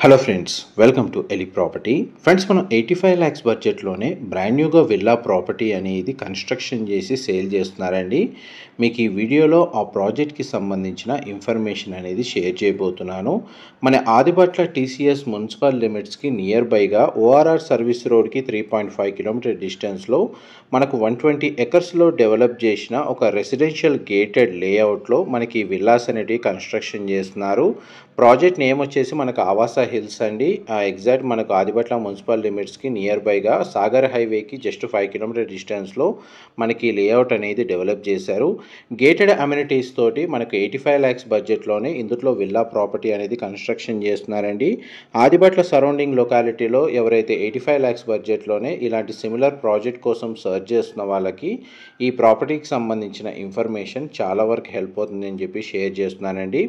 Hello friends, welcome to Eli property. Friends, మనం 85 lakhs బడ్జెట్లోనే brand న్యూగా విల్లా ప్రాపర్టీ అనేది కన్స్ట్రక్షన్ చేసి సేల్ చేస్తున్నారండి. మీకు ఈ వీడియోలో ఆ ప్రాజెక్ట్కి సంబంధించిన ఇన్ఫర్మేషన్ అనేది షేర్ చేయబోతున్నాను. మన ఆదిబట్ల టీసీఎస్ మున్సిపల్ లిమిట్స్కి నియర్ బైగా ఓఆర్ఆర్ సర్వీస్ రోడ్కి 3.5 కిలోమీటర్ డిస్టెన్స్లో మనకు 120 ఎకర్స్లో డెవలప్ చేసిన ఒక రెసిడెన్షియల్ గేటెడ్ లేఅవుట్లో మనకి విల్లాస్ అనేటివి కన్స్ట్రక్షన్ చేస్తున్నారు. ప్రాజెక్ట్ నేమ్ వచ్చేసి మనకు ఆవాస హిల్స్ అండి. ఎగ్జాక్ట్ మనకు ఆదిబట్ల మున్సిపల్ లిమిట్స్కి నియర్ బైగా సాగర్ హైవేకి జస్ట్ 5 కిలోమీటర్ డిస్టెన్స్లో మనకి లేఅవుట్ అనేది డెవలప్ చేశారు. గేటెడ్ అమ్యూనిటీస్ తోటి మనకు 85 lakhs బడ్జెట్లోనే ఇందులో విల్లా ప్రాపర్టీ అనేది కన్స్ట్రక్షన్ చేస్తున్నారండి. ఆదిబట్ల సరౌండింగ్ లొకాలిటీలో ఎవరైతే 85 lakhs బడ్జెట్లోనే ఇలాంటి సిమిలర్ ప్రాజెక్ట్ కోసం సర్చ్ చేస్తున్న వాళ్ళకి ఈ ప్రాపర్టీకి సంబంధించిన ఇన్ఫర్మేషన్ చాలా వరకు హెల్ప్ అవుతుందని చెప్పి షేర్ చేస్తున్నానండి.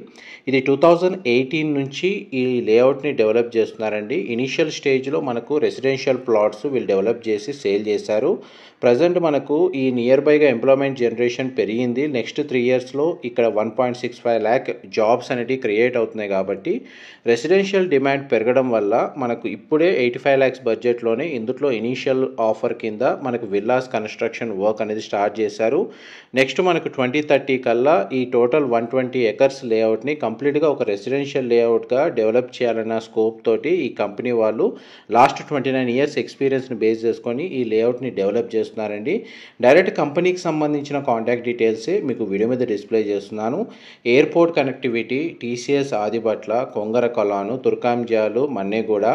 ఇది 2018 నుంచి ఈ లేఅవుట్ని డెవలప్ చేస్తున్నారండి. ఇనిషియల్ స్టేజ్లో మనకు రెసిడెన్షియల్ ప్లాట్స్ వీళ్ళు డెవలప్ చేసి సేల్ చేశారు. ప్రజెంట్ మనకు ఈ నియర్ బైగా ఎంప్లాయ్మెంట్ జనరేషన్ పెరిగింది. నెక్స్ట్ 3 yearsలో ఇక్కడ 1.65 lakh జాబ్స్ అనేవి క్రియేట్ అవుతున్నాయి. కాబట్టి రెసిడెన్షియల్ డిమాండ్ పెరగడం వల్ల మనకు ఇప్పుడే 85 lakhs బడ్జెట్లోనే ఇందులో ఇనీషియల్ ఆఫర్ కింద మనకు విల్లాస్ కన్స్ట్రక్షన్ వర్క్ అనేది స్టార్ట్ చేశారు. నెక్స్ట్ మనకు 2030 కల్లా ఈ టోటల్ 120 ఎకర్స్ లేఅవుట్ని కంప్లీట్గా ఒక రెసిడెన్షియల్ లేఅవుట్గా డెవలప్ చేయాలన్న స్కోప్ తోటి ఈ కంపెనీ వాళ్ళు లాస్ట్ 29 years ఎక్స్పీరియన్స్ని బేస్ చేసుకొని ఈ లేఅవుట్ని డెవలప్ చేస్తున్నారండి. డైరెక్ట్ కంపెనీకి సంబంధించిన కాంటాక్ట్ డీటెయిల్సే మీకు వీడియో మీద డిస్ప్లే చేస్తున్నాను. Airport connectivity, TCS Adibatla, Kongara Kalan, Turkayamjal, Mannegooda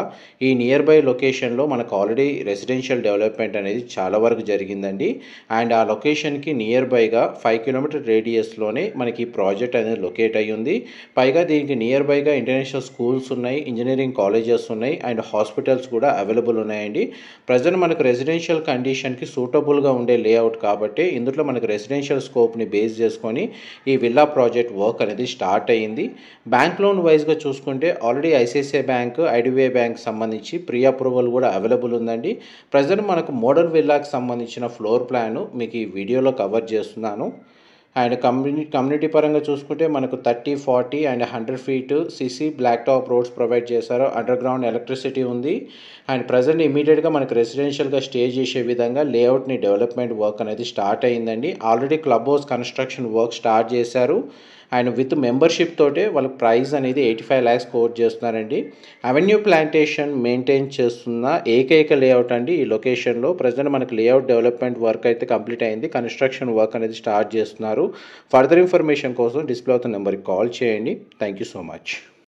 ఈ నియర్ బై లొకేషన్లో మనకు ఆల్రెడీ రెసిడెన్షియల్ డెవలప్మెంట్ అనేది చాలా వరకు జరిగిందండి. అండ్ ఆ లొకేషన్కి నియర్ బైగా 5 కిలోమీటర్ రేడియస్లోనే మనకి ఈ ప్రాజెక్ట్ అనేది లొకేట్ అయ్యి ఉంది. పైగా దీనికి నియర్ బైగా ఇంటర్నేషనల్ స్కూల్స్ ఉన్నాయి, ఇంజనీరింగ్ కాలేజెస్ ఉన్నాయి, అండ్ హాస్పిటల్స్ కూడా అవైలబుల్ ఉన్నాయండి. ప్రజెంట్ మనకు రెసిడెన్షియల్ కండిషన్కి సూటబుల్గా ఉండే లేఅవుట్ కాబట్టి ఇందులో మనకు రెసిడెన్షియల్ స్కోప్ని బేస్ చేసుకొని ఈ విల్లా ప్రాజెక్ట్ వర్క్ అనేది స్టార్ట్ అయ్యింది. బ్యాంక్ లోన్ వైజ్గా చూసుకుంటే already ICICI bank, IDBI bank సంబంధించి ప్రీ అప్రూవల్ కూడా అవైలబుల్ ఉందండి. ప్రజెంట్ మనకు మోడల్ విల్లాకి సంబంధించిన ఫ్లోర్ ప్లాన్ మీకు ఈ వీడియోలో కవర్ చేస్తున్నాను. అండ్ కమ్యూనిటీ పరంగా చూసుకుంటే మనకు 30, 40 and 100 feet CC black top roads provide చేశారు. అండర్ గ్రౌండ్ ఎలక్ట్రిసిటీ ఉంది. అండ్ ప్రజెంట్ ఇమీడియట్గా మనకు రెసిడెన్షియల్గా స్టే చేసే విధంగా లేఅవుట్ని డెవలప్మెంట్ వర్క్ అనేది స్టార్ట్ అయ్యిందండి. Already club house construction work start చేశారు. అండ్ విత్ మెంబర్షిప్ తోటే వాళ్ళ ప్రైస్ అనేది 85 lakhs కోట్ చేస్తున్నారండి. అవెన్యూ ప్లాంటేషన్ మెయింటైన్ చేస్తున్న ఏకైక లేఅవుట్ అండి ఈ లొకేషన్లో. ప్రజెంట్ మనకు లేఅవుట్ డెవలప్మెంట్ వర్క్ అయితే కంప్లీట్ అయింది. కన్స్ట్రక్షన్ వర్క్ అనేది స్టార్ట్ చేస్తున్నారు. ఫర్దర్ ఇన్ఫర్మేషన్ కోసం డిస్ప్లే అవుతున్న నెంబర్కి కాల్ చేయండి. Thank you so much.